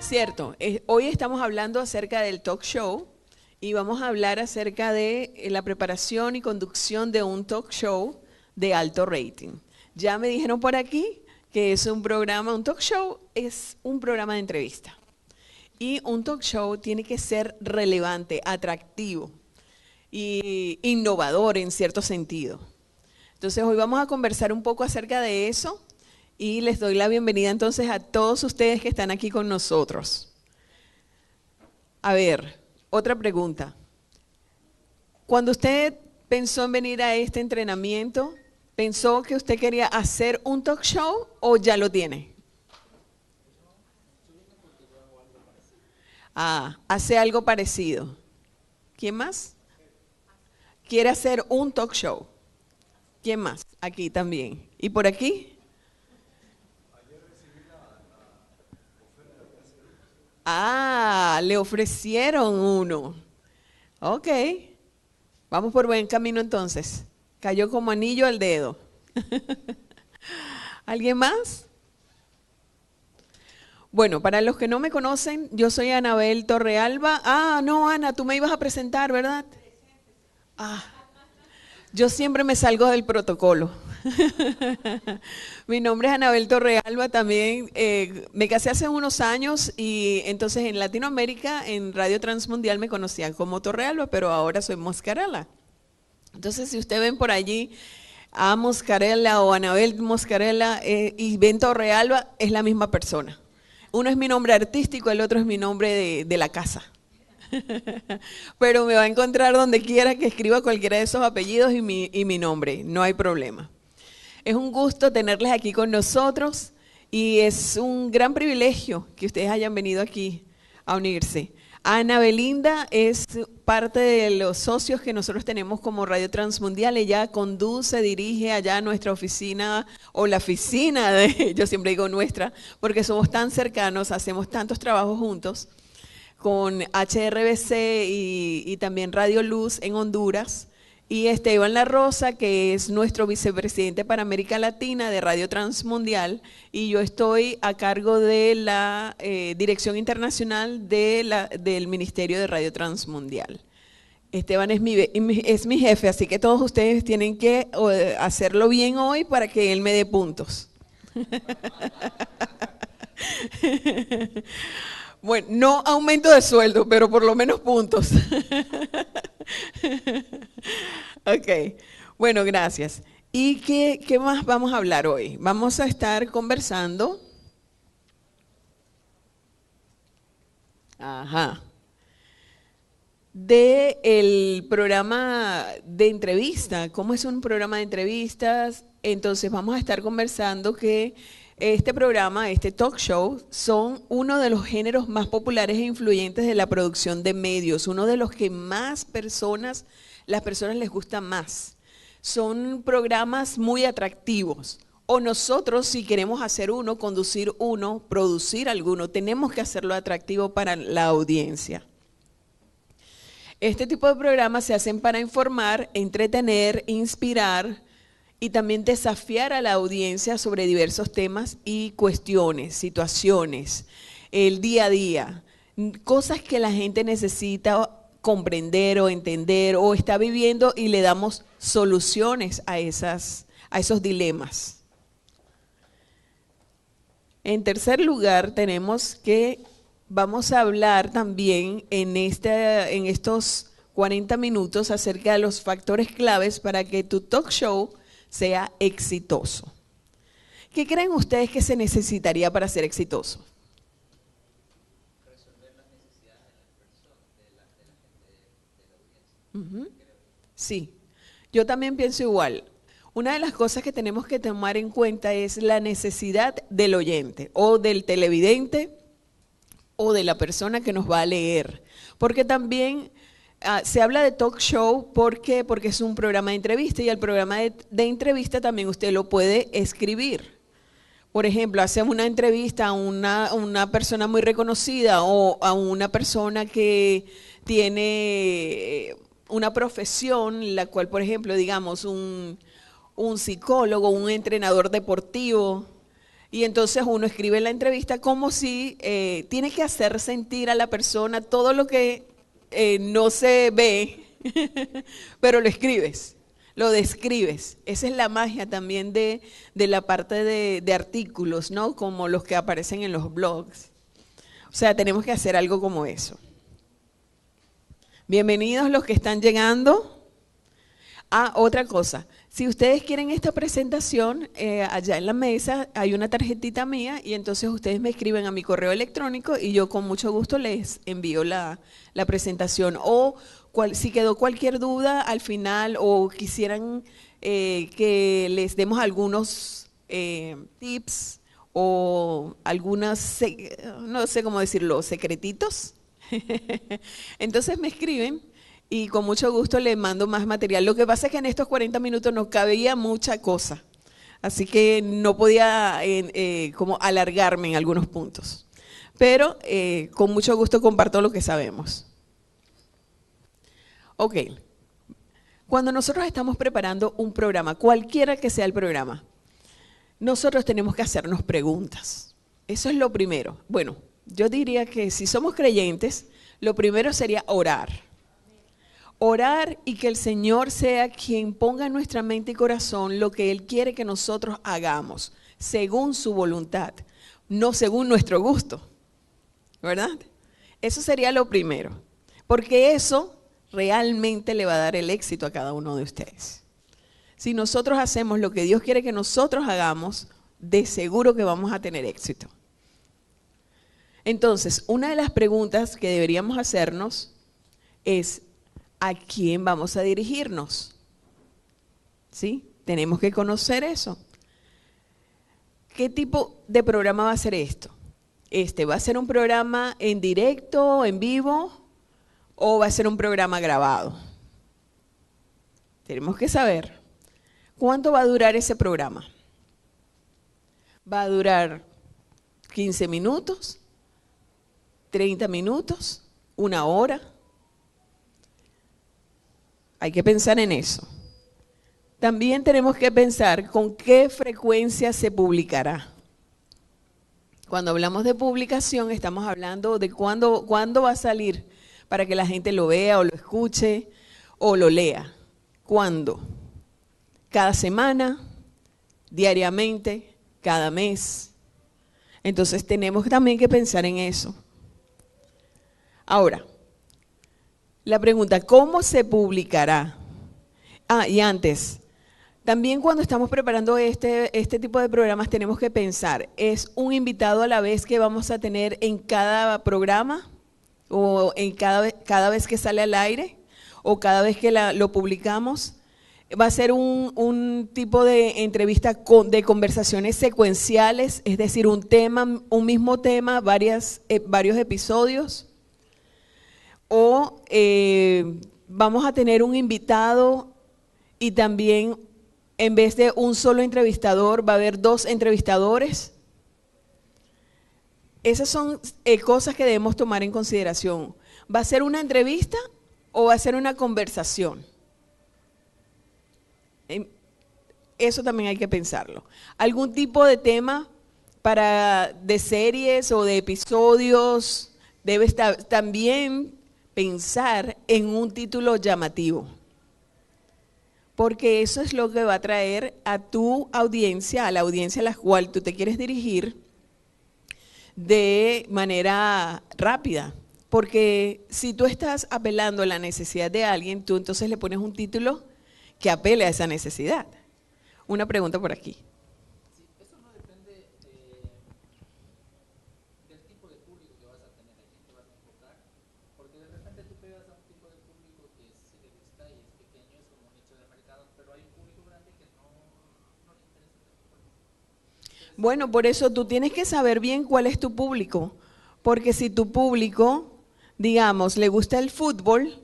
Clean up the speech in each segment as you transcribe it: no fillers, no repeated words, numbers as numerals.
Cierto, hoy estamos hablando acerca del talk show y vamos a hablar acerca de la preparación y conducción de un talk show de alto rating. Ya me dijeron por aquí que es un programa, un talk show es un programa de entrevista. Y un talk show tiene que ser relevante, atractivo y innovador en cierto sentido. Entonces hoy vamos a conversar un poco acerca de eso y les doy la bienvenida entonces a todos ustedes que están aquí con nosotros. A ver, otra pregunta. Cuando usted pensó en venir a este entrenamiento, ¿pensó que usted quería hacer un talk show o ya lo tiene? Ah, hace algo parecido. ¿Quién más? Quiere hacer un talk show. ¿Quién más? Aquí también. ¿Y por aquí? Ah, le ofrecieron uno. Ok, vamos por buen camino entonces. Cayó como anillo al dedo. ¿Alguien más? Bueno, para los que no me conocen, yo soy Anabel Torrealba. Ah, no, Ana, tú me ibas a presentar, ¿verdad? Ah, yo siempre me salgo del protocolo. Mi nombre es Anabel Torrealba, también me casé hace unos años y entonces en Latinoamérica, en Radio Transmundial me conocían como Torrealba, pero ahora soy Moscarella. Entonces si usted ven por allí a Moscarella o Anabel Moscarella y ven Torrealba, es la misma persona. Uno es mi nombre artístico, el otro es mi nombre de la casa. Pero me va a encontrar donde quiera que escriba cualquiera de esos apellidos y mi nombre, no hay problema. Es un gusto tenerles aquí con nosotros y es un gran privilegio que ustedes hayan venido aquí a unirse. Ana Belinda es parte de los socios que nosotros tenemos como Radio Transmundial. Ella conduce, dirige allá nuestra oficina o la oficina de, yo siempre digo nuestra, porque somos tan cercanos, hacemos tantos trabajos juntos con HRBC y también Radio Luz en Honduras. Y Esteban La Rosa, que es nuestro vicepresidente para América Latina de Radio Transmundial, y yo estoy a cargo de la dirección internacional del Ministerio de Radio Transmundial. Esteban es mi jefe, así que todos ustedes tienen que hacerlo bien hoy para que él me dé puntos. Bueno, no aumento de sueldo, pero por lo menos puntos. Ok, bueno, gracias. ¿Y qué más vamos a hablar hoy? Vamos a estar conversando. Ajá. De el programa de entrevista. ¿Cómo es un programa de entrevistas? Entonces vamos a estar conversando que este programa, este talk show, son uno de los géneros más populares e influyentes de la producción de medios, uno de los que más las personas les gusta más. Son programas muy atractivos. O nosotros, si queremos hacer uno, conducir uno, producir alguno, tenemos que hacerlo atractivo para la audiencia. Este tipo de programas se hacen para informar, entretener, inspirar y también desafiar a la audiencia sobre diversos temas y cuestiones, situaciones, el día a día, cosas que la gente necesita comprender o entender o está viviendo y le damos soluciones a esos dilemas. En tercer lugar, tenemos que vamos a hablar también en estos 40 minutos acerca de los factores claves para que tu talk show sea exitoso. ¿Qué creen ustedes que se necesitaría para ser exitoso? Resolver las necesidades de las personas, de la gente de la audiencia. Sí, yo también pienso igual. Una de las cosas que tenemos que tomar en cuenta es la necesidad del oyente o del televidente o de la persona que nos va a leer. Porque también se habla de talk show porque es un programa de entrevista y el programa de entrevista también usted lo puede escribir. Por ejemplo, hacemos una entrevista a una persona muy reconocida o a una persona que tiene una profesión, la cual, por ejemplo, digamos, un psicólogo, un entrenador deportivo, Y entonces uno escribe la entrevista como si tiene que hacer sentir a la persona todo lo que no se ve, pero lo escribes, lo describes. Esa es la magia también de la parte de artículos, ¿no? Como los que aparecen en los blogs. O sea, tenemos que hacer algo como eso. Bienvenidos los que están llegando. Ah, otra cosa. Si ustedes quieren esta presentación, allá en la mesa hay una tarjetita mía y entonces ustedes me escriben a mi correo electrónico y yo con mucho gusto les envío la presentación. O si quedó cualquier duda al final o quisieran que les demos algunos tips o algunas, no sé cómo decirlo, secretitos, entonces me escriben. Y con mucho gusto le mando más material. Lo que pasa es que en estos 40 minutos no cabía mucha cosa. Así que no podía como alargarme en algunos puntos. Pero con mucho gusto comparto lo que sabemos. Ok. Cuando nosotros estamos preparando un programa, cualquiera que sea el programa, nosotros tenemos que hacernos preguntas. Eso es lo primero. Bueno, yo diría que si somos creyentes, lo primero sería orar. Orar y que el Señor sea quien ponga en nuestra mente y corazón lo que Él quiere que nosotros hagamos, según su voluntad, no según nuestro gusto, ¿verdad? Eso sería lo primero, porque eso realmente le va a dar el éxito a cada uno de ustedes. Si nosotros hacemos lo que Dios quiere que nosotros hagamos, de seguro que vamos a tener éxito. Entonces, una de las preguntas que deberíamos hacernos es, ¿a quién vamos a dirigirnos? ¿Sí? Tenemos que conocer eso. ¿Qué tipo de programa va a ser esto? ¿Va a ser un programa en directo, en vivo, o va a ser un programa grabado? Tenemos que saber cuánto va a durar ese programa. ¿Va a durar 15 minutos? ¿30 minutos? ¿1 hora? Hay que pensar en eso. También tenemos que pensar con qué frecuencia se publicará. Cuando hablamos de publicación, estamos hablando de cuándo va a salir para que la gente lo vea o lo escuche o lo lea. ¿Cuándo? ¿Cada semana? ¿Diariamente? ¿Cada mes? Entonces tenemos también que pensar en eso. Ahora, la pregunta, ¿cómo se publicará? Ah, y antes, también cuando estamos preparando este tipo de programas tenemos que pensar, ¿es un invitado a la vez que vamos a tener en cada programa? ¿O en cada vez que sale al aire? ¿O cada vez que lo publicamos? ¿Va a ser un tipo de entrevista de conversaciones secuenciales? Es decir, un mismo tema, varios episodios. ¿O vamos a tener un invitado y también en vez de un solo entrevistador va a haber 2 entrevistadores? Esas son cosas que debemos tomar en consideración. ¿Va a ser una entrevista o va a ser una conversación? Eso también hay que pensarlo. ¿Algún tipo de tema de series o de episodios? Debe estar también pensar en un título llamativo, porque eso es lo que va a traer a tu audiencia, a la audiencia a la cual tú te quieres dirigir de manera rápida. Porque si tú estás apelando a la necesidad de alguien, tú entonces le pones un título que apele a esa necesidad. Una pregunta por aquí. Bueno, por eso tú tienes que saber bien cuál es tu público, porque si tu público, digamos, le gusta el fútbol,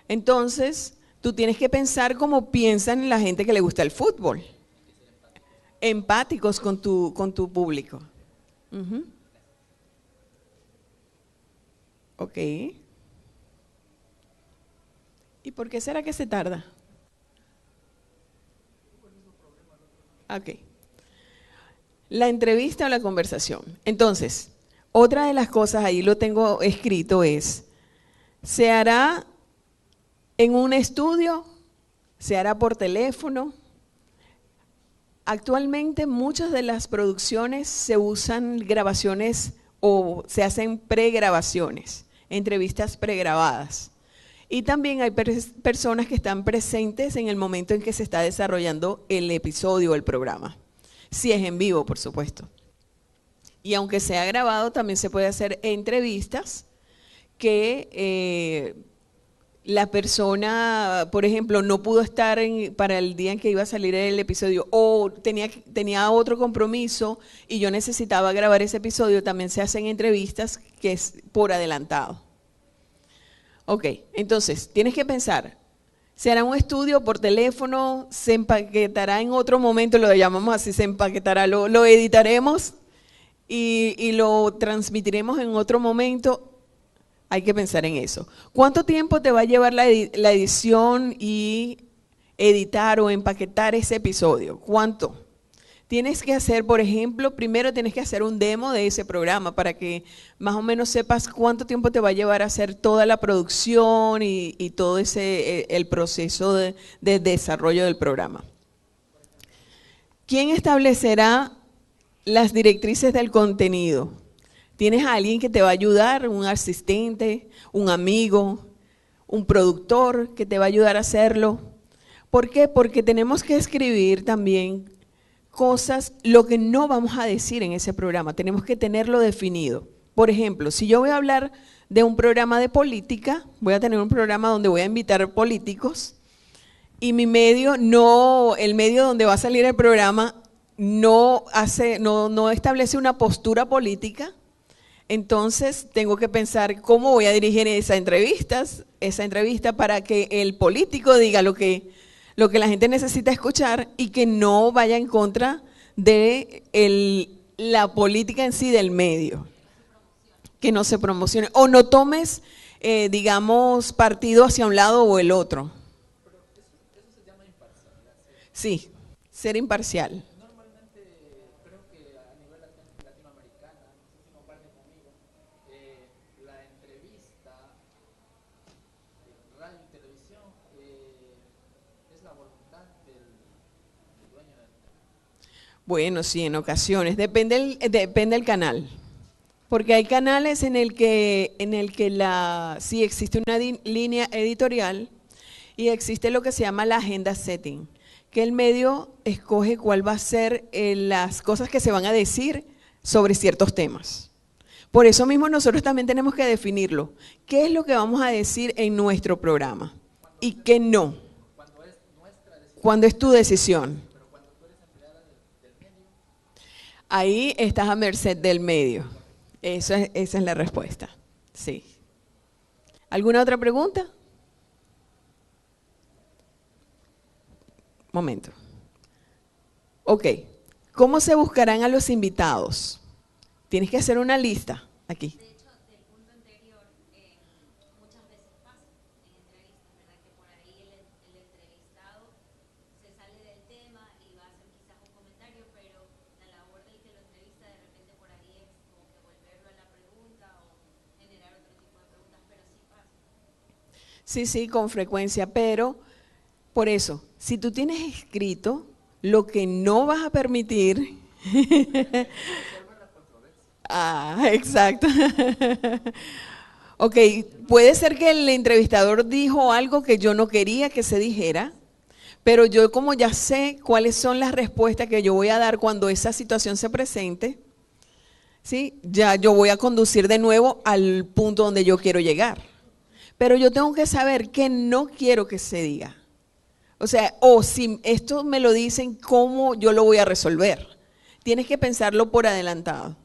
entonces tú tienes que pensar como piensan la gente que le gusta el fútbol. Empáticos con tu público. Ok. ¿Y por qué será que se tarda? Ok. La entrevista o la conversación. Entonces, otra de las cosas, ahí lo tengo escrito, es, ¿se hará en un estudio? ¿Se hará por teléfono? Actualmente muchas de las producciones se usan grabaciones o se hacen pregrabaciones, entrevistas pregrabadas. Y también hay personas que están presentes en el momento en que se está desarrollando el episodio o el programa. Si es en vivo, por supuesto. Y aunque sea grabado, también se puede hacer entrevistas que la persona, por ejemplo, no pudo estar para el día en que iba a salir el episodio o tenía otro compromiso y yo necesitaba grabar ese episodio, también se hacen entrevistas que es por adelantado. Ok, entonces tienes que pensar, ¿se hará un estudio por teléfono? ¿Se empaquetará en otro momento? Lo llamamos así, se empaquetará, lo editaremos y lo transmitiremos en otro momento. Hay que pensar en eso. ¿Cuánto tiempo te va a llevar la edición y editar o empaquetar ese episodio? ¿Cuánto? Tienes que hacer, por ejemplo, primero tienes que hacer un demo de ese programa para que más o menos sepas cuánto tiempo te va a llevar a hacer toda la producción y todo el proceso de desarrollo del programa. ¿Quién establecerá las directrices del contenido? ¿Tienes a alguien que te va a ayudar, un asistente, un amigo, un productor que te va a ayudar a hacerlo? ¿Por qué? Porque tenemos que escribir también cosas, lo que no vamos a decir en ese programa, tenemos que tenerlo definido. Por ejemplo, si yo voy a hablar de un programa de política, voy a tener un programa donde voy a invitar políticos y mi medio no, el medio donde va a salir el programa no establece una postura política. Entonces tengo que pensar cómo voy a dirigir esa entrevista para que el político diga lo que la gente necesita escuchar y que no vaya en contra de la política en sí del medio. Que no se promocione o no tomes, digamos, partido hacia un lado o el otro. Eso se llama imparcialidad. Sí, ser imparcial. Bueno, sí, en ocasiones, depende del canal, porque hay canales en el que sí existe una línea editorial y existe lo que se llama la agenda setting, que el medio escoge cuál va a ser las cosas que se van a decir sobre ciertos temas. Por eso mismo nosotros también tenemos que definirlo. ¿Qué es lo que vamos a decir en nuestro programa? Y qué no. Cuando es tu decisión. Ahí estás a merced del medio. Esa es la respuesta. Sí. ¿Alguna otra pregunta? Momento. Ok. ¿Cómo se buscarán a los invitados? Tienes que hacer una lista aquí. De hecho, del punto anterior, muchas veces pasa en entrevistas, ¿verdad? Que por ahí el entrevistado se sale del tema y va a hacer quizás un comentario, pero la labor del que lo entrevista de repente por ahí es como que volverlo a la pregunta o generar otro tipo de preguntas, pero sí pasa. Sí, con frecuencia, pero por eso, si tú tienes escrito lo que no vas a permitir, exacto. Ok, puede ser que el entrevistador dijo algo que yo no quería que se dijera, pero yo como ya sé cuáles son las respuestas que yo voy a dar cuando esa situación se presente, ¿sí? Ya yo voy a conducir de nuevo al punto donde yo quiero llegar. Pero yo tengo que saber qué no quiero que se diga. O sea, o si esto me lo dicen, ¿cómo yo lo voy a resolver? Tienes que pensarlo por adelantado.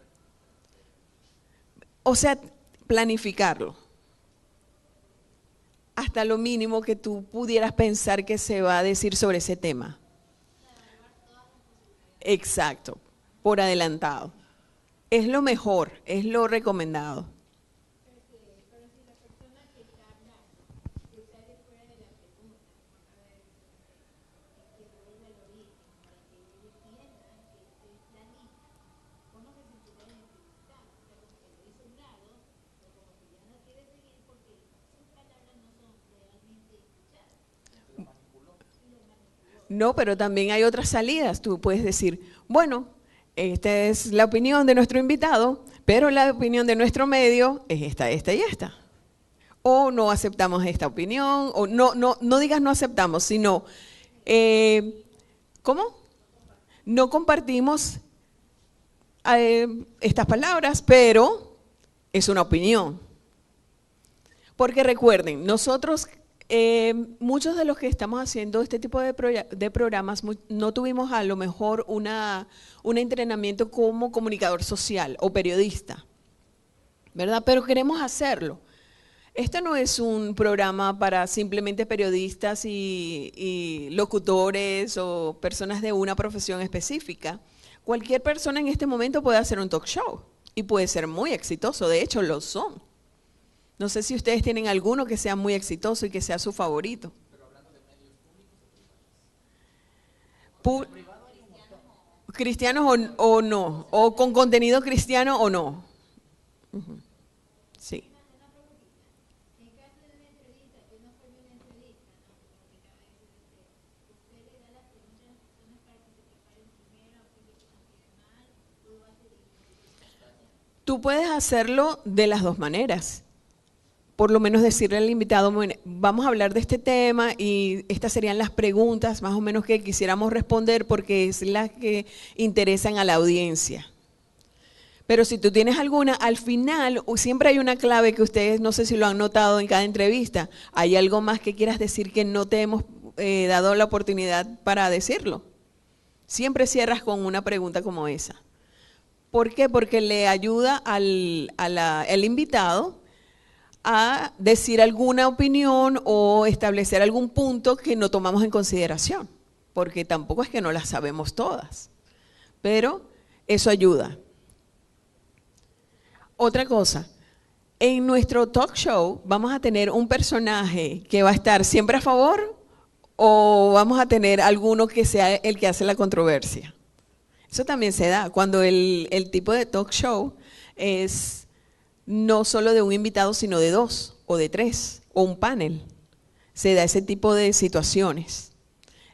O sea, planificarlo. Hasta lo mínimo que tú pudieras pensar que se va a decir sobre ese tema. Exacto, por adelantado. Es lo mejor, es lo recomendado. No, pero también hay otras salidas. Tú puedes decir, bueno, esta es la opinión de nuestro invitado, pero la opinión de nuestro medio es esta, esta y esta. O no aceptamos esta opinión, o no digas no aceptamos, sino, ¿cómo? No compartimos estas palabras, pero es una opinión. Porque recuerden, nosotros, muchos de los que estamos haciendo este tipo de programas, no tuvimos a lo mejor un entrenamiento como comunicador social o periodista, ¿verdad? Pero queremos hacerlo. Este no es un programa para simplemente periodistas y locutores o personas de una profesión específica. Cualquier persona en este momento puede hacer un talk show y puede ser muy exitoso, de hecho lo son. No sé si ustedes tienen alguno que sea muy exitoso y que sea su favorito. Pero hablando de medios públicos o privados. ¿Cristianos o no? ¿O con contenido cristiano o no? Sí. Tú puedes hacerlo de las dos maneras. Por lo menos decirle al invitado, bueno, vamos a hablar de este tema y estas serían las preguntas más o menos que quisiéramos responder porque es las que interesan a la audiencia. Pero si tú tienes alguna, al final siempre hay una clave que ustedes, no sé si lo han notado en cada entrevista, hay algo más que quieras decir que no te hemos dado la oportunidad para decirlo. Siempre cierras con una pregunta como esa. ¿Por qué? Porque le ayuda al invitado a decir alguna opinión o establecer algún punto que no tomamos en consideración, porque tampoco es que no las sabemos todas, pero eso ayuda. Otra cosa, en nuestro talk show vamos a tener un personaje que va a estar siempre a favor o vamos a tener alguno que sea el que hace la controversia. Eso también se da cuando el tipo de talk show es no solo de un invitado, sino de dos o de tres o un panel. Se da ese tipo de situaciones.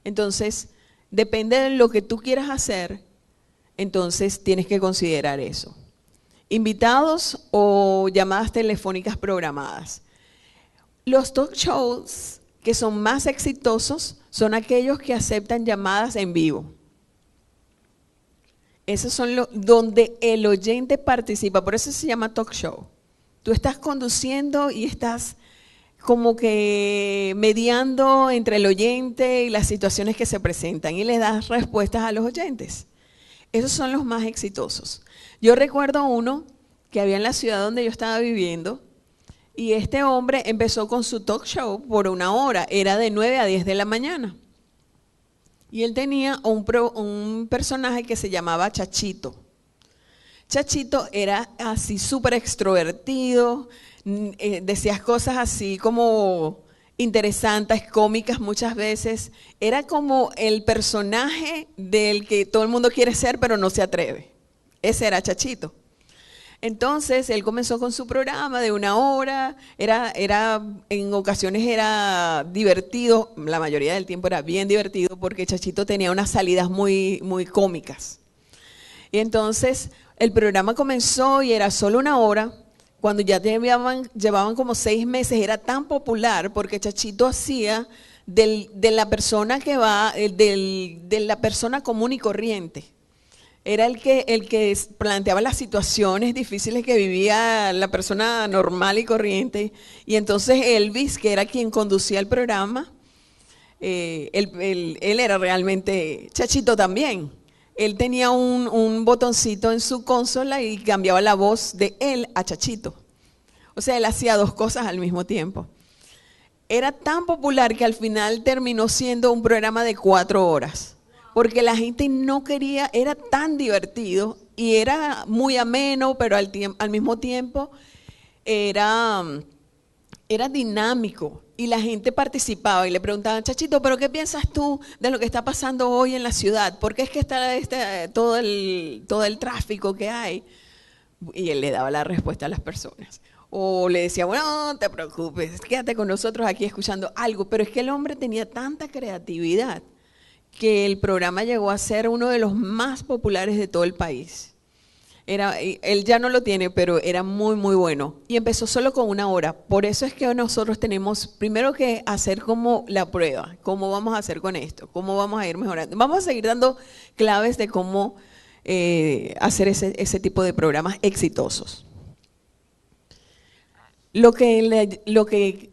Entonces, depende de lo que tú quieras hacer, entonces tienes que considerar eso. Invitados o llamadas telefónicas programadas. Los talk shows que son más exitosos son aquellos que aceptan llamadas en vivo. Esos son donde el oyente participa, por eso se llama talk show. Tú estás conduciendo y estás como que mediando entre el oyente y las situaciones que se presentan y le das respuestas a los oyentes. Esos son los más exitosos. Yo recuerdo uno que había en la ciudad donde yo estaba viviendo y este hombre empezó con su talk show por 1 hora, era de 9 a 10 de la mañana. Y él tenía un personaje que se llamaba Chachito. Chachito era así súper extrovertido, decía cosas así como interesantes, cómicas muchas veces. Era como el personaje del que todo el mundo quiere ser pero no se atreve. Ese era Chachito. Entonces, él comenzó con su programa de 1 hora, en ocasiones era divertido, la mayoría del tiempo era bien divertido porque Chachito tenía unas salidas muy, muy cómicas. Y entonces, el programa comenzó y era solo 1 hora, cuando ya llevaban como 6 meses, era tan popular porque Chachito hacía de la persona de la persona común y corriente. Era el que planteaba las situaciones difíciles que vivía la persona normal y corriente. Y entonces Elvis, que era quien conducía el programa, él era realmente Chachito también. Él tenía un botoncito en su consola y cambiaba la voz de él a Chachito. O sea, él hacía 2 cosas al mismo tiempo. Era tan popular que al final terminó siendo un programa de 4 horas. Porque la gente no quería, era tan divertido y era muy ameno, pero al mismo tiempo era dinámico y la gente participaba y le preguntaban, Chachito, ¿pero qué piensas tú de lo que está pasando hoy en la ciudad? ¿Por qué es que está todo el tráfico que hay? Y él le daba la respuesta a las personas. O le decía, bueno, no te preocupes, quédate con nosotros aquí escuchando algo. Pero es que el hombre tenía tanta creatividad que el programa llegó a ser uno de los más populares de todo el país. Él ya no lo tiene, pero era muy, muy bueno. Y empezó solo con 1 hora. Por eso es que nosotros tenemos primero que hacer como la prueba. ¿Cómo vamos a hacer con esto? ¿Cómo vamos a ir mejorando? Vamos a seguir dando claves de cómo hacer ese tipo de programas exitosos. Lo que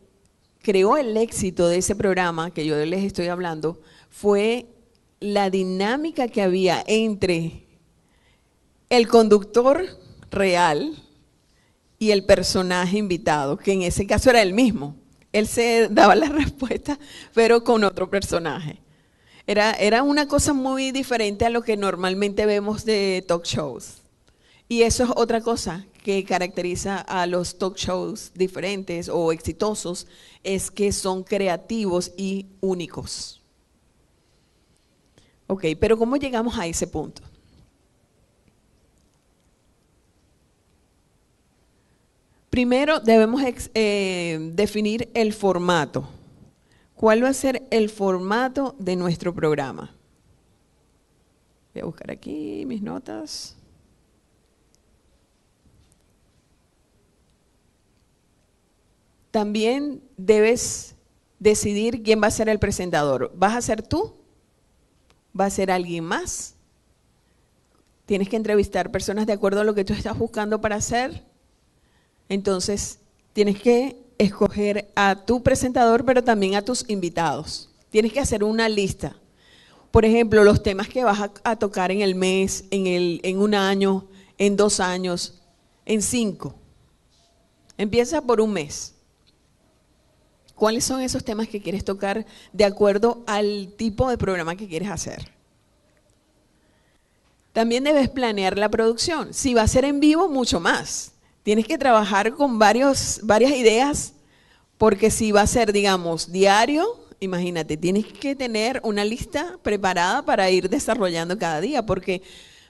creó el éxito de ese programa que yo les estoy hablando fue la dinámica que había entre el conductor real y el personaje invitado, que en ese caso era el mismo. Él se daba la respuesta, pero con otro personaje. Era una cosa muy diferente a lo que normalmente vemos de talk shows. Y eso es otra cosa que caracteriza a los talk shows diferentes o exitosos, es que son creativos y únicos. Ok, pero ¿cómo llegamos a ese punto? Primero debemos definir el formato. ¿Cuál va a ser el formato de nuestro programa? Voy a buscar aquí mis notas. También debes decidir quién va a ser el presentador. ¿Vas a ser tú? ¿Va a ser alguien más? Tienes que entrevistar personas de acuerdo a lo que tú estás buscando para hacer. Entonces, tienes que escoger a tu presentador, pero también a tus invitados. Tienes que hacer una lista. Por ejemplo, los temas que vas a tocar en el mes, en 1 año, en 2 años, en 5. Empieza por un mes. ¿Cuáles son esos temas que quieres tocar de acuerdo al tipo de programa que quieres hacer? También debes planear la producción. Si va a ser en vivo, mucho más. Tienes que trabajar con varias ideas, porque si va a ser, digamos, diario, imagínate, tienes que tener una lista preparada para ir desarrollando cada día, porque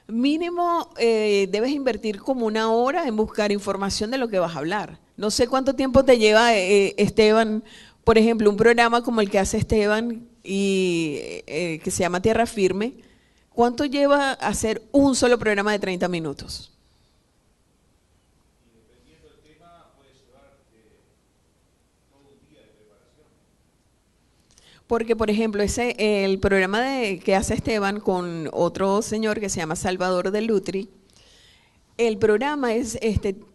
mínimo debes invertir como 1 hora en buscar información de lo que vas a hablar. No sé cuánto tiempo te lleva, Esteban, por ejemplo, un programa como el que hace Esteban y que se llama Tierra Firme. ¿Cuánto lleva hacer un solo programa de 30 minutos? Porque, por ejemplo, el programa que hace Esteban con otro señor que se llama Salvador de Lutri, el programa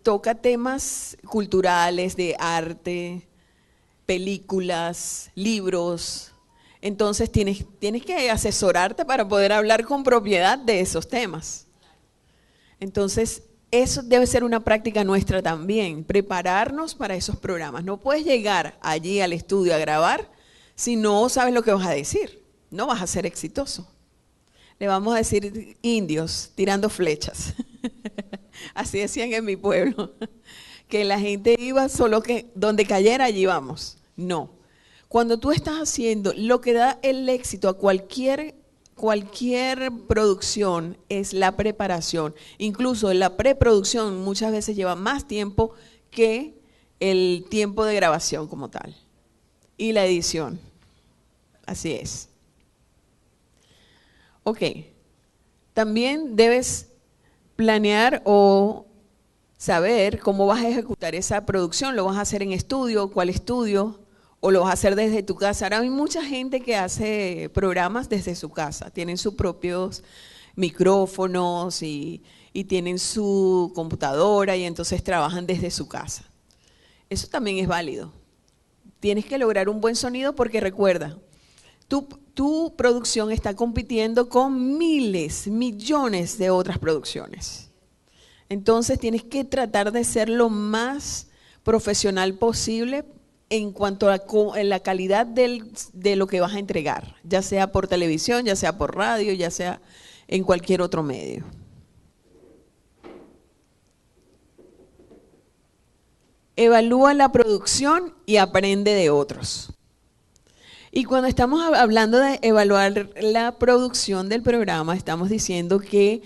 toca temas culturales, de arte, películas, libros. Entonces tienes que asesorarte para poder hablar con propiedad de esos temas. Entonces, eso debe ser una práctica nuestra también, prepararnos para esos programas. No puedes llegar allí al estudio a grabar si no sabes lo que vas a decir. No vas a ser exitoso. Le vamos a decir indios tirando flechas. Así decían en mi pueblo. Que la gente iba solo que donde cayera allí vamos. No. Cuando tú estás haciendo lo que da el éxito a cualquier producción es la preparación. Incluso la preproducción muchas veces lleva más tiempo que el tiempo de grabación como tal. Y la edición. Así es. Ok. También debes planear o saber cómo vas a ejecutar esa producción. ¿Lo vas a hacer en estudio? ¿Cuál estudio? ¿O lo vas a hacer desde tu casa? Ahora hay mucha gente que hace programas desde su casa. Tienen sus propios micrófonos y tienen su computadora y entonces trabajan desde su casa. Eso también es válido. Tienes que lograr un buen sonido porque recuerda, tu producción está compitiendo con miles, millones de otras producciones. Entonces tienes que tratar de ser lo más profesional posible en cuanto a la calidad de lo que vas a entregar, ya sea por televisión, ya sea por radio, ya sea en cualquier otro medio. Evalúa la producción y aprende de otros. Y cuando estamos hablando de evaluar la producción del programa, estamos diciendo que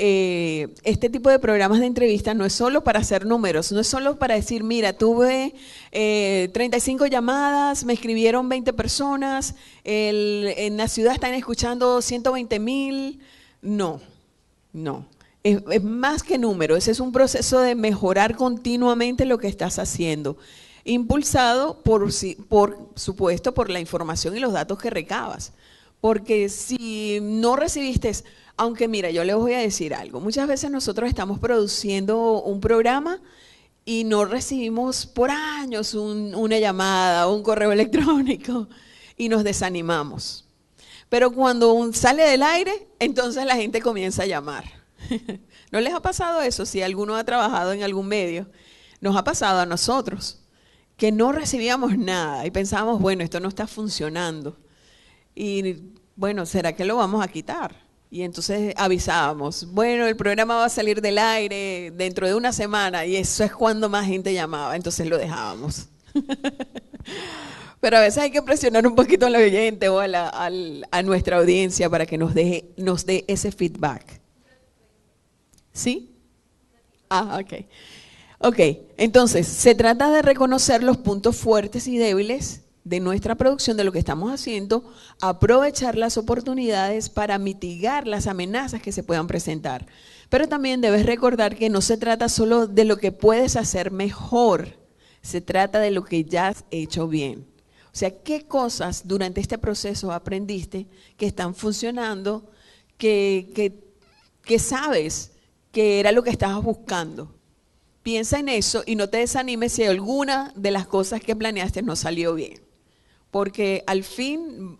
este tipo de programas de entrevistas no es solo para hacer números, no es solo para decir, mira, tuve 35 llamadas, me escribieron 20 personas, en la ciudad están escuchando 120,000. No, no. Es más que número, ese es un proceso de mejorar continuamente lo que estás haciendo, impulsado por supuesto por la información y los datos que recabas. Porque si no recibiste, aunque mira, yo les voy a decir algo, muchas veces nosotros estamos produciendo un programa y no recibimos por años una llamada o un correo electrónico y nos desanimamos. Pero cuando sale del aire, entonces la gente comienza a llamar. ¿No les ha pasado eso? Si alguno ha trabajado en algún medio, nos ha pasado a nosotros, que no recibíamos nada y pensábamos, bueno, esto no está funcionando. Y bueno, ¿será que lo vamos a quitar? Y entonces avisábamos, bueno, el programa va a salir del aire dentro de una semana, y eso es cuando más gente llamaba, entonces lo dejábamos. Pero a veces hay que presionar un poquito al oyente o a nuestra audiencia para que nos dé ese feedback. ¿Sí? Ah, ok. Ok, entonces se trata de reconocer los puntos fuertes y débiles de nuestra producción, de lo que estamos haciendo, aprovechar las oportunidades para mitigar las amenazas que se puedan presentar. Pero también debes recordar que no se trata solo de lo que puedes hacer mejor, se trata de lo que ya has hecho bien. O sea, ¿qué cosas durante este proceso aprendiste que están funcionando, que sabes que era lo que estabas buscando? Piensa en eso y no te desanimes si alguna de las cosas que planeaste no salió bien, porque al fin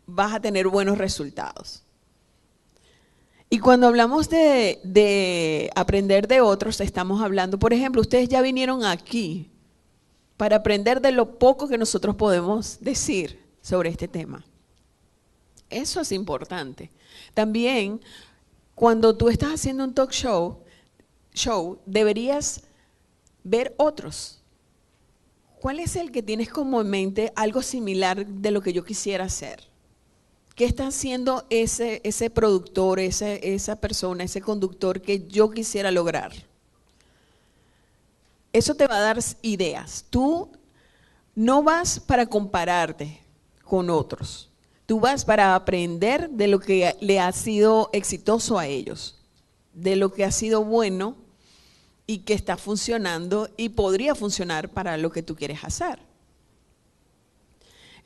vas a tener buenos resultados. Y cuando hablamos de aprender de otros, estamos hablando, por ejemplo, ustedes ya vinieron aquí para aprender de lo poco que nosotros podemos decir sobre este tema. Eso es importante. También, cuando tú estás haciendo un talk show, deberías ver otros. ¿Cuál es el que tienes como en mente algo similar de lo que yo quisiera hacer? ¿Qué está haciendo ese productor, esa persona, ese conductor que yo quisiera lograr? Eso te va a dar ideas. Tú no vas para compararte con otros. Tú vas para aprender de lo que le ha sido exitoso a ellos, de lo que ha sido bueno y que está funcionando y podría funcionar para lo que tú quieres hacer.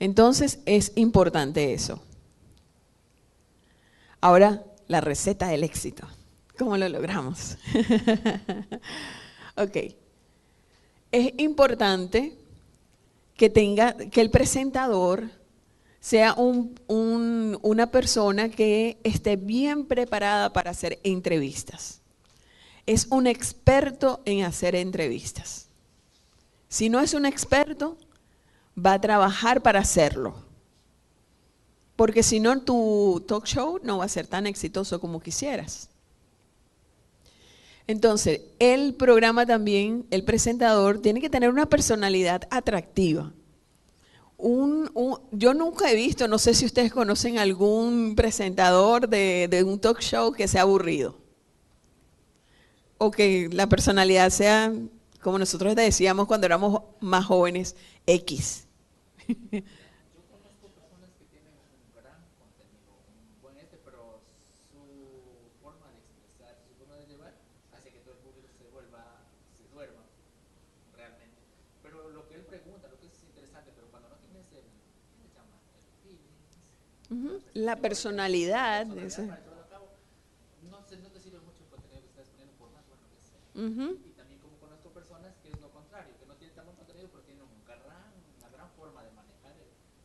Entonces es importante eso. Ahora, la receta del éxito. ¿Cómo lo logramos? Ok. Es importante que el presentador sea una persona que esté bien preparada para hacer entrevistas. Es un experto en hacer entrevistas. Si no es un experto, va a trabajar para hacerlo. Porque si no, tu talk show no va a ser tan exitoso como quisieras. Entonces, el programa también, el presentador, tiene que tener una personalidad atractiva. Yo nunca he visto, no sé si ustedes conocen algún presentador de un talk show que sea aburrido. O que la personalidad sea, como nosotros decíamos cuando éramos más jóvenes, X. Yo conozco personas que tienen un gran contenido, un buen pero su forma de expresar, su forma de llevar, hace que todo el público se duerma realmente. Pero lo que él pregunta, lo que es interesante, pero cuando no tienes ¿qué le llama? El feeling, La personalidad. para llevarlo a cabo, no te sirve mucho el contenido que estás poniendo por más bueno que sea. Y también como conozco personas que es lo contrario, que no tienen tan buen contenido, pero tienen una gran forma de manejar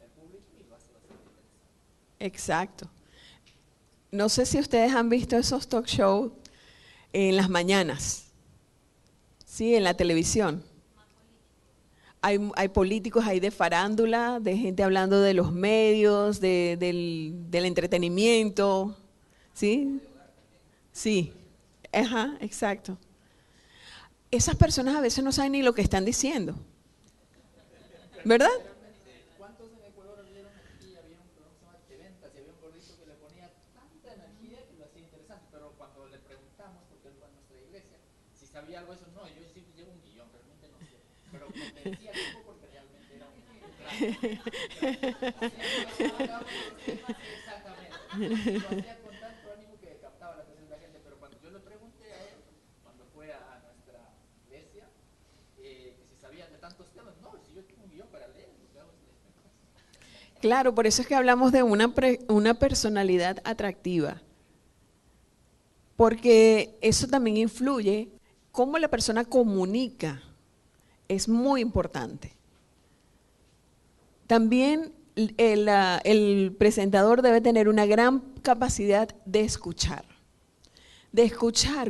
el público y lo hace bastante interesante. Exacto. No sé si ustedes han visto esos talk shows en las mañanas, sí, en la televisión. Hay políticos ahí de farándula, de gente hablando de los medios, del entretenimiento, ¿sí? Sí, ajá, exacto. Esas personas a veces no saben ni lo que están diciendo, ¿verdad? ¿Cuántos en Ecuador vieron aquí? Había un programa que se llama De Ventas y había un gordito que le ponía tanta energía que lo hacía interesante, pero cuando le preguntaban sabía algo de eso. No, yo sí llevo un guión, realmente no sé. Pero convencía al tipo porque realmente era un exactamente. Lo hacía con tanto ánimo que captaba la atención de la gente. Pero cuando yo le pregunté a él, cuando fue a nuestra iglesia, que si sabía de tantos temas, no, si yo tengo un guión para leer, lo que hago es leer. Claro, por eso es que hablamos de una personalidad atractiva, porque eso también influye cómo la persona comunica, es muy importante. También el presentador debe tener una gran capacidad de escuchar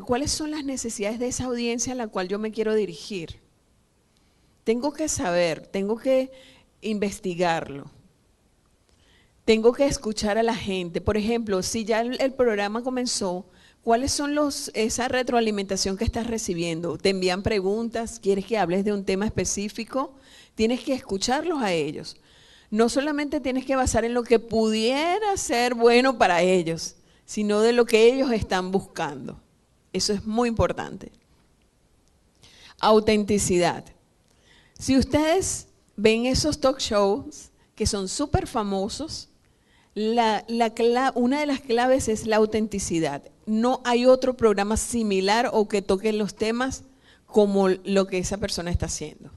cuáles son las necesidades de esa audiencia a la cual yo me quiero dirigir. Tengo que saber, tengo que investigarlo. Tengo que escuchar a la gente. Por ejemplo, si ya el programa comenzó, ¿cuáles son esa retroalimentación que estás recibiendo? ¿Te envían preguntas? ¿Quieres que hables de un tema específico? Tienes que escucharlos a ellos. No solamente tienes que basar en lo que pudiera ser bueno para ellos, sino de lo que ellos están buscando. Eso es muy importante. Autenticidad. Si ustedes ven esos talk shows que son súper famosos, una de las claves es la autenticidad. No hay otro programa similar o que toque los temas como lo que esa persona está haciendo.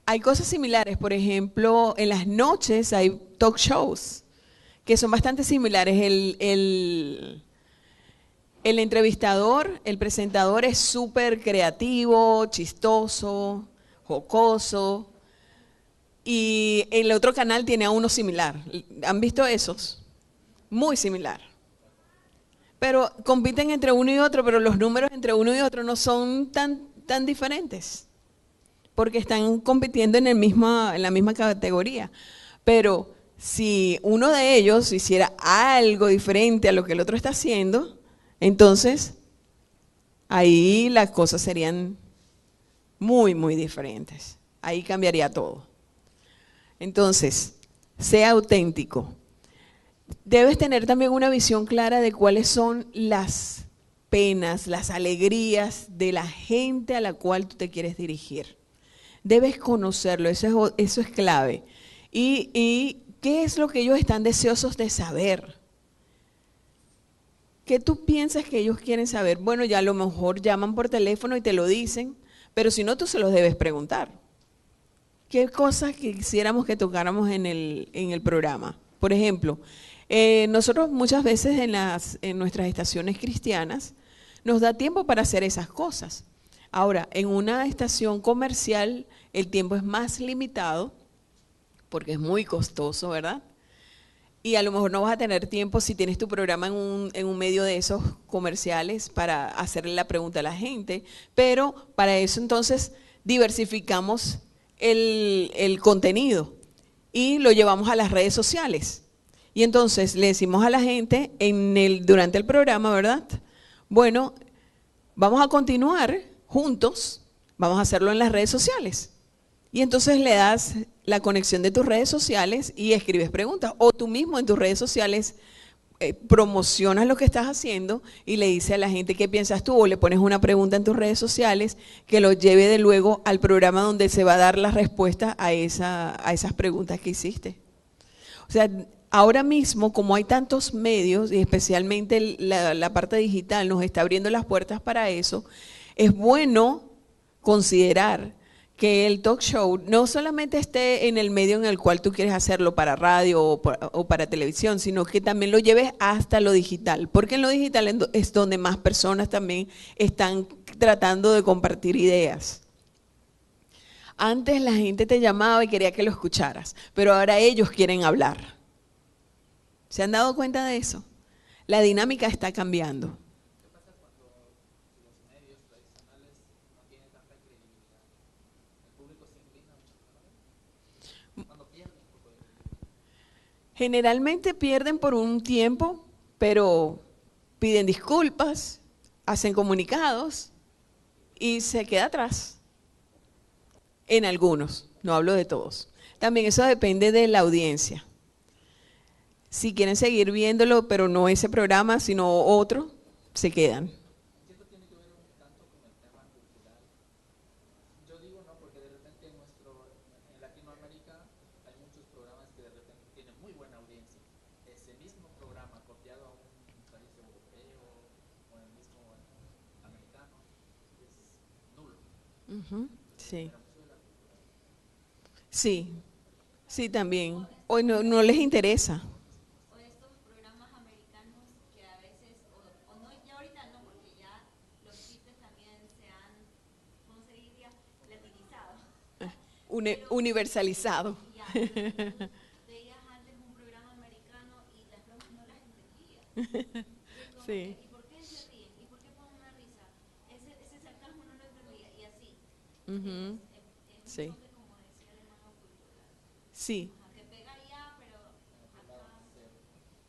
Hay cosas similares, por ejemplo, en las noches hay talk shows que son bastante similares. El entrevistador, el presentador es súper creativo, chistoso, jocoso. Y el otro canal tiene a uno similar. ¿Han visto esos? Muy similar. Pero compiten entre uno y otro, pero los números entre uno y otro no son tan diferentes, porque están compitiendo en la misma categoría. Pero si uno de ellos hiciera algo diferente a lo que el otro está haciendo, entonces ahí las cosas serían muy, muy diferentes. Ahí cambiaría todo. Entonces, sea auténtico. Debes tener también una visión clara de cuáles son las penas, las alegrías de la gente a la cual tú te quieres dirigir. Debes conocerlo, eso es clave. Y qué es lo que ellos están deseosos de saber. ¿Qué tú piensas que ellos quieren saber? Bueno, ya a lo mejor llaman por teléfono y te lo dicen, pero si no, tú se los debes preguntar. ¿Qué cosas quisiéramos que tocáramos en el programa? Por ejemplo, nosotros muchas veces en nuestras estaciones cristianas nos da tiempo para hacer esas cosas. Ahora, en una estación comercial el tiempo es más limitado porque es muy costoso, ¿verdad? Y a lo mejor no vas a tener tiempo si tienes tu programa en un medio de esos comerciales para hacerle la pregunta a la gente, pero para eso entonces diversificamos el contenido y lo llevamos a las redes sociales. Y entonces le decimos a la gente durante el programa, ¿verdad? Bueno, vamos a continuar juntos, vamos a hacerlo en las redes sociales. Y entonces le das la conexión de tus redes sociales y escribes preguntas. O tú mismo en tus redes sociales promocionas lo que estás haciendo y le dices a la gente qué piensas tú, o le pones una pregunta en tus redes sociales que lo lleve de luego al programa donde se va a dar la respuesta a esas preguntas que hiciste. O sea, ahora mismo, como hay tantos medios, y especialmente la parte digital nos está abriendo las puertas para eso, es bueno considerar que el talk show no solamente esté en el medio en el cual tú quieres hacerlo, para radio o para televisión, sino que también lo lleves hasta lo digital, porque en lo digital es donde más personas también están tratando de compartir ideas. Antes la gente te llamaba y quería que lo escucharas, pero ahora ellos quieren hablar. ¿Se han dado cuenta de eso? La dinámica está cambiando. ¿Qué pasa cuando los medios tradicionales no tienen tanta credibilidad? El público se inclina mucho, ¿no? Cuando pierden un poco de credibilidad. Generalmente pierden por un tiempo, pero piden disculpas, hacen comunicados y se queda atrás. En algunos, no hablo de todos. También eso depende de la audiencia. Si quieren seguir viéndolo, pero no ese programa, sino otro, se quedan. ¿Y esto tiene que ver un tanto Ujú, sí. Sí, sí también. Hoy no les interesa. O estos programas americanos que a veces, o no, ya ahorita no, porque ya los chistes también se han, ¿cómo se diría? Latinizado. Pero Universalizado. ya, entonces tú veías antes un programa americano y las bromas no las entendías. Y es como Sí. que, ¿y por qué se ríen? ¿Y por qué ponen una risa? Ese sarcasmo no lo entendía. Y así. Ujú, Es un sí. toque, como decía Alemán, cultural. Sí, Ajá, que pega allá, pero acá.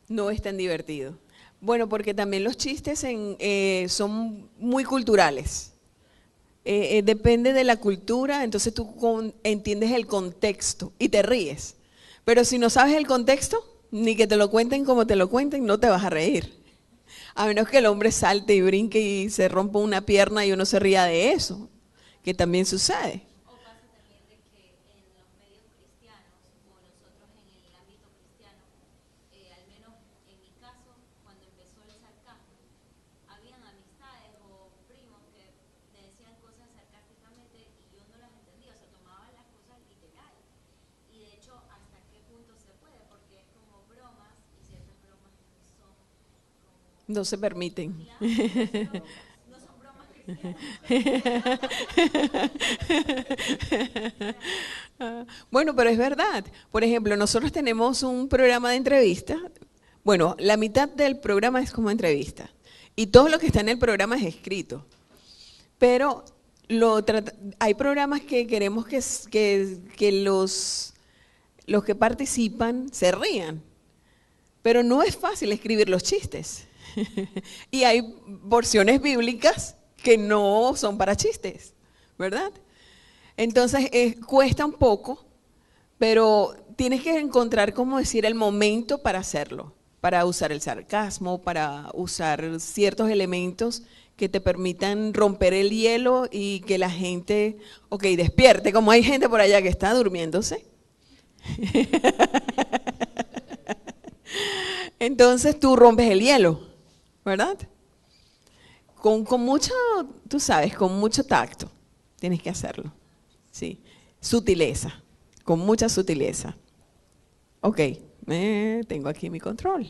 no es tan divertido. Bueno, porque también los chistes son muy culturales. Depende de la cultura, entonces tú entiendes el contexto y te ríes. Pero si no sabes el contexto, ni que te lo cuenten como te lo cuenten, no te vas a reír. A menos que el hombre salte y brinque y se rompa una pierna y uno se ría de eso, que también sucede. O pasa también de que en los medios cristianos o nosotros en el ámbito cristiano, al menos en mi caso, cuando empezó el sarcasmo, habían amistades o primos que me decían cosas sarcásticamente y yo no las entendía, o sea, tomaban las cosas literal. Y de hecho, ¿hasta qué punto se puede? Porque es como bromas y ciertas bromas no son como, No se permiten. claro, no son bromas cristianas. Bueno, pero es verdad. Por ejemplo, nosotros tenemos un programa de entrevista. Bueno, la mitad del programa es como entrevista. Y todo lo que está en el programa es escrito. Pero hay programas que queremos que los que participan se rían. Pero no es fácil escribir los chistes. Y hay porciones bíblicas que no son para chistes, ¿verdad? Entonces cuesta un poco, pero tienes que encontrar cómo decir el momento para hacerlo, para usar el sarcasmo, para usar ciertos elementos que te permitan romper el hielo y que la gente, ok, despierte, como hay gente por allá que está durmiéndose. Entonces tú rompes el hielo, ¿verdad? Con mucho, tú sabes, con mucho tacto tienes que hacerlo. Sí, sutileza, con mucha sutileza. Ok, tengo aquí mi control.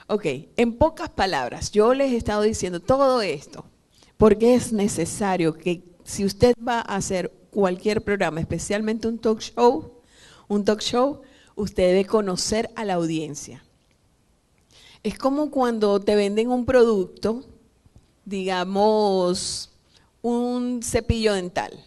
Ok, en pocas palabras, yo les he estado diciendo todo esto porque es necesario que si usted va a hacer cualquier programa, especialmente un talk show, usted debe conocer a la audiencia. Es como cuando te venden un producto, digamos, un cepillo dental.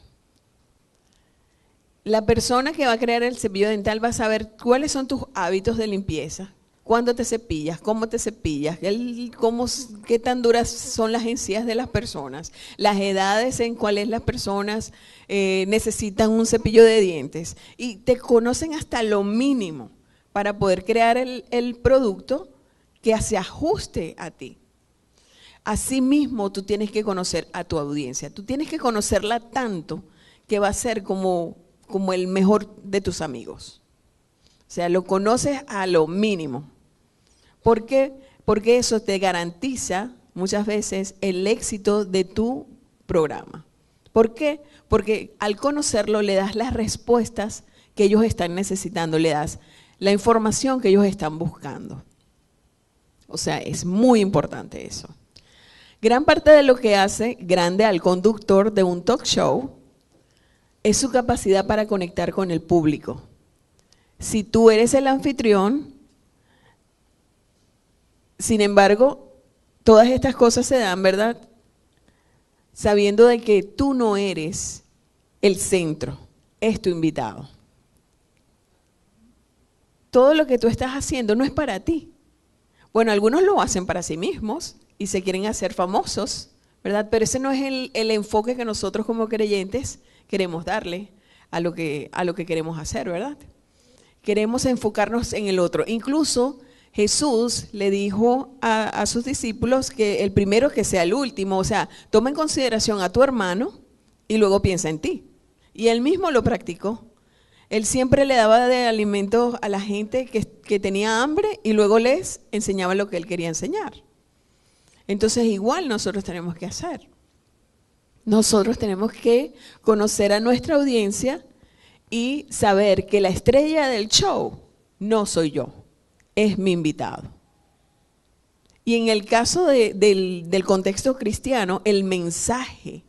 La persona que va a crear el cepillo dental va a saber cuáles son tus hábitos de limpieza, cuándo te cepillas, cómo te cepillas, qué tan duras son las encías de las personas, las edades en cuáles las personas necesitan un cepillo de dientes. Y te conocen hasta lo mínimo para poder crear el producto que se ajuste a ti. Asimismo, tú tienes que conocer a tu audiencia. Tú tienes que conocerla tanto que va a ser como el mejor de tus amigos. O sea, lo conoces a lo mínimo. ¿Por qué? Porque eso te garantiza muchas veces el éxito de tu programa. ¿Por qué? Porque al conocerlo le das las respuestas que ellos están necesitando, le das la información que ellos están buscando. O sea, es muy importante eso. Gran parte de lo que hace grande al conductor de un talk show es su capacidad para conectar con el público. Si tú eres el anfitrión, sin embargo, todas estas cosas se dan, ¿verdad? Sabiendo de que tú no eres el centro, es tu invitado. Todo lo que tú estás haciendo no es para ti. Bueno, algunos lo hacen para sí mismos y se quieren hacer famosos, ¿verdad? Pero ese no es el enfoque que nosotros como creyentes queremos darle a lo que queremos hacer, ¿verdad? Queremos enfocarnos en el otro. Incluso Jesús le dijo a sus discípulos que el primero que sea el último, o sea, toma en consideración a tu hermano y luego piensa en ti. Y él mismo lo practicó. Él siempre le daba de alimentos a la gente que tenía hambre y luego les enseñaba lo que él quería enseñar. Entonces igual nosotros tenemos que hacer. Nosotros tenemos que conocer a nuestra audiencia y saber que la estrella del show no soy yo, es mi invitado. Y en el caso del contexto cristiano, el mensaje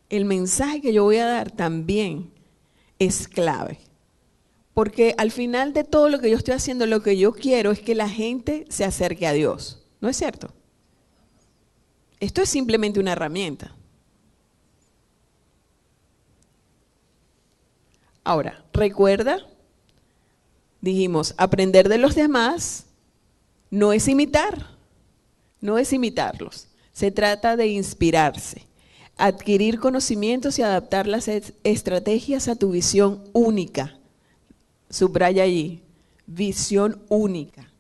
que yo voy a dar también es clave. Porque al final de todo lo que yo estoy haciendo, lo que yo quiero es que la gente se acerque a Dios. ¿No es cierto? Esto es simplemente una herramienta. Ahora, recuerda, dijimos, aprender de los demás no es imitar, no es imitarlos. Se trata de inspirarse, adquirir conocimientos y adaptar las estrategias a tu visión única. Subraya allí, visión única.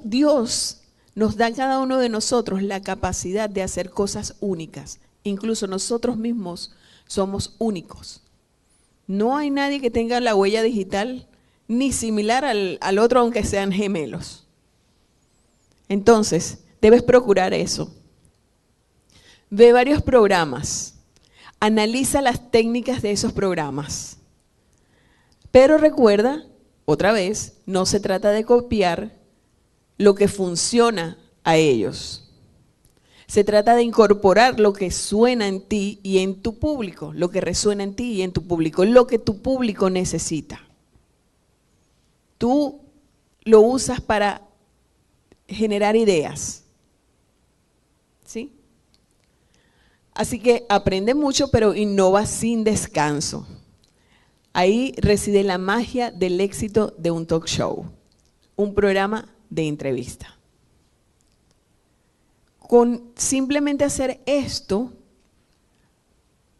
Dios nos da a cada uno de nosotros la capacidad de hacer cosas únicas. Incluso nosotros mismos somos únicos. No hay nadie que tenga la huella digital ni similar al otro, aunque sean gemelos. Entonces, debes procurar eso. Ve varios programas. Analiza las técnicas de esos programas. Pero recuerda, otra vez, no se trata de copiar lo que funciona a ellos. Se trata de incorporar lo que suena en ti y en tu público, lo que resuena en ti y en tu público, lo que tu público necesita. Tú lo usas para generar ideas. ¿Sí? Así que aprende mucho, pero innova sin descanso. Ahí reside la magia del éxito de un talk show, un programa de entrevista. Con simplemente hacer esto,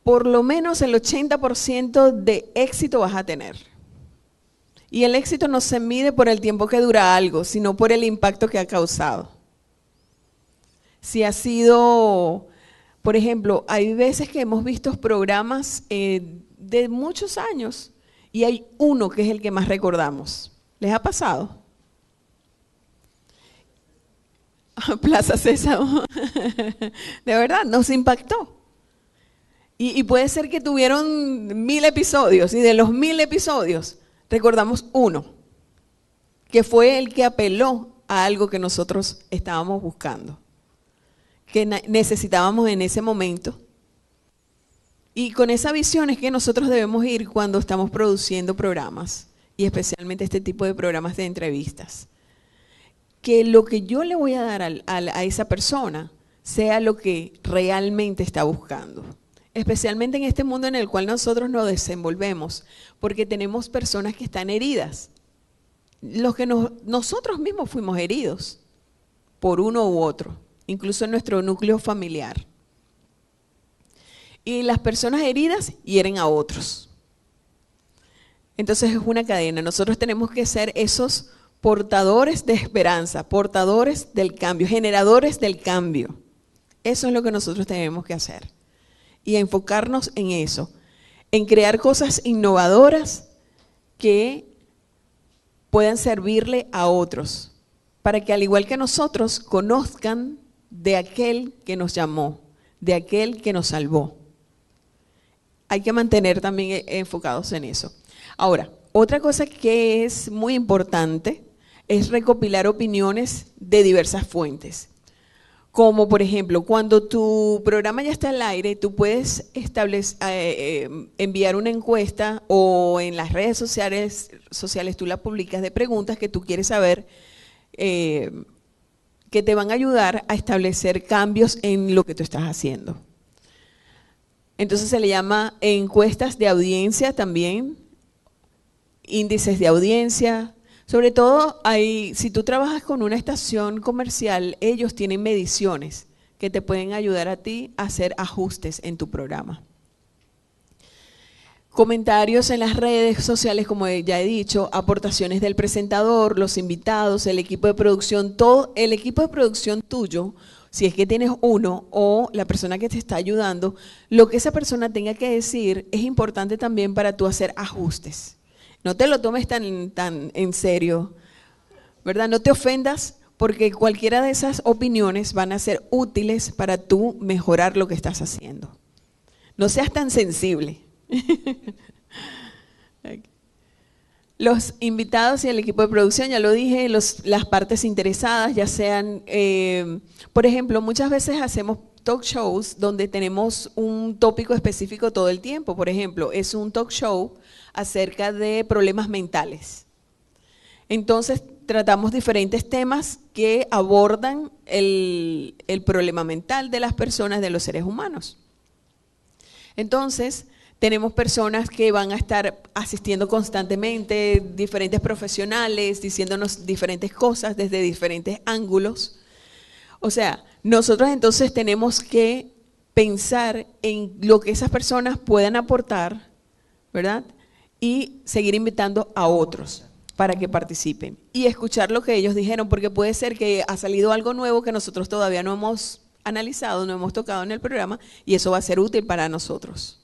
por lo menos el 80% de éxito vas a tener. Y el éxito no se mide por el tiempo que dura algo, sino por el impacto que ha causado. Si ha sido, por ejemplo, hay veces que hemos visto programas de muchos años y hay uno que es el que más recordamos. ¿Les ha pasado? Plaza Sésamo. De verdad, nos impactó. Y puede ser que tuvieron 1000 episodios y de los 1000 episodios recordamos uno, que fue el que apeló a algo que nosotros estábamos buscando, que necesitábamos en ese momento. Y con esa visión es que nosotros debemos ir cuando estamos produciendo programas, y especialmente este tipo de programas de entrevistas. Que lo que yo le voy a dar a esa persona sea lo que realmente está buscando. Especialmente en este mundo en el cual nosotros nos desenvolvemos, porque tenemos personas que están heridas. Los que nosotros mismos fuimos heridos por uno u otro, incluso en nuestro núcleo familiar. Y las personas heridas hieren a otros. Entonces es una cadena. Nosotros tenemos que ser esos portadores de esperanza, portadores del cambio, generadores del cambio. Eso es lo que nosotros tenemos que hacer. Y enfocarnos en eso, en crear cosas innovadoras que puedan servirle a otros, para que al igual que nosotros conozcan de aquel que nos llamó, de aquel que nos salvó. Hay que mantener también enfocados en eso. Ahora, otra cosa que es muy importante es recopilar opiniones de diversas fuentes. Como por ejemplo, cuando tu programa ya está al aire, tú puedes enviar una encuesta o en las redes sociales tú la publicas de preguntas que tú quieres saber que te van a ayudar a establecer cambios en lo que tú estás haciendo. Entonces se le llama encuestas de audiencia también, índices de audiencia. Sobre todo, si tú trabajas con una estación comercial, ellos tienen mediciones que te pueden ayudar a ti a hacer ajustes en tu programa. Comentarios en las redes sociales, como ya he dicho, aportaciones del presentador, los invitados, el equipo de producción, todo el equipo de producción tuyo, si es que tienes uno, o la persona que te está ayudando, lo que esa persona tenga que decir es importante también para tú hacer ajustes. No te lo tomes tan en serio, ¿verdad? No te ofendas porque cualquiera de esas opiniones van a ser útiles para tú mejorar lo que estás haciendo. No seas tan sensible. Los invitados y el equipo de producción, ya lo dije, las partes interesadas, ya sean, por ejemplo, muchas veces hacemos talk shows donde tenemos un tópico específico todo el tiempo. Por ejemplo, es un talk show acerca de problemas mentales. Entonces, tratamos diferentes temas que abordan el problema mental de las personas, de los seres humanos. Entonces, tenemos personas que van a estar asistiendo constantemente, diferentes profesionales, diciéndonos diferentes cosas desde diferentes ángulos. O sea, nosotros entonces tenemos que pensar en lo que esas personas puedan aportar, ¿verdad? Y seguir invitando a otros para que participen. Y escuchar lo que ellos dijeron, porque puede ser que ha salido algo nuevo que nosotros todavía no hemos analizado, no hemos tocado en el programa, y eso va a ser útil para nosotros.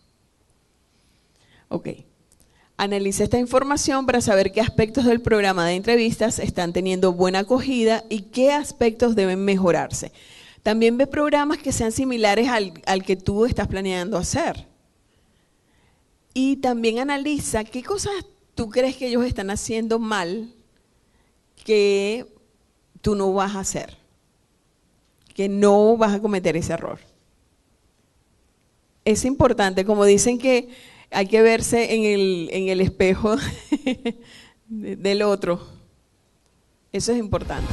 Ok. Analiza esta información para saber qué aspectos del programa de entrevistas están teniendo buena acogida y qué aspectos deben mejorarse. También ve programas que sean similares al que tú estás planeando hacer. Y también analiza qué cosas tú crees que ellos están haciendo mal que tú no vas a hacer, que no vas a cometer ese error. Es importante, como dicen que hay que verse en el espejo del otro. Eso es importante.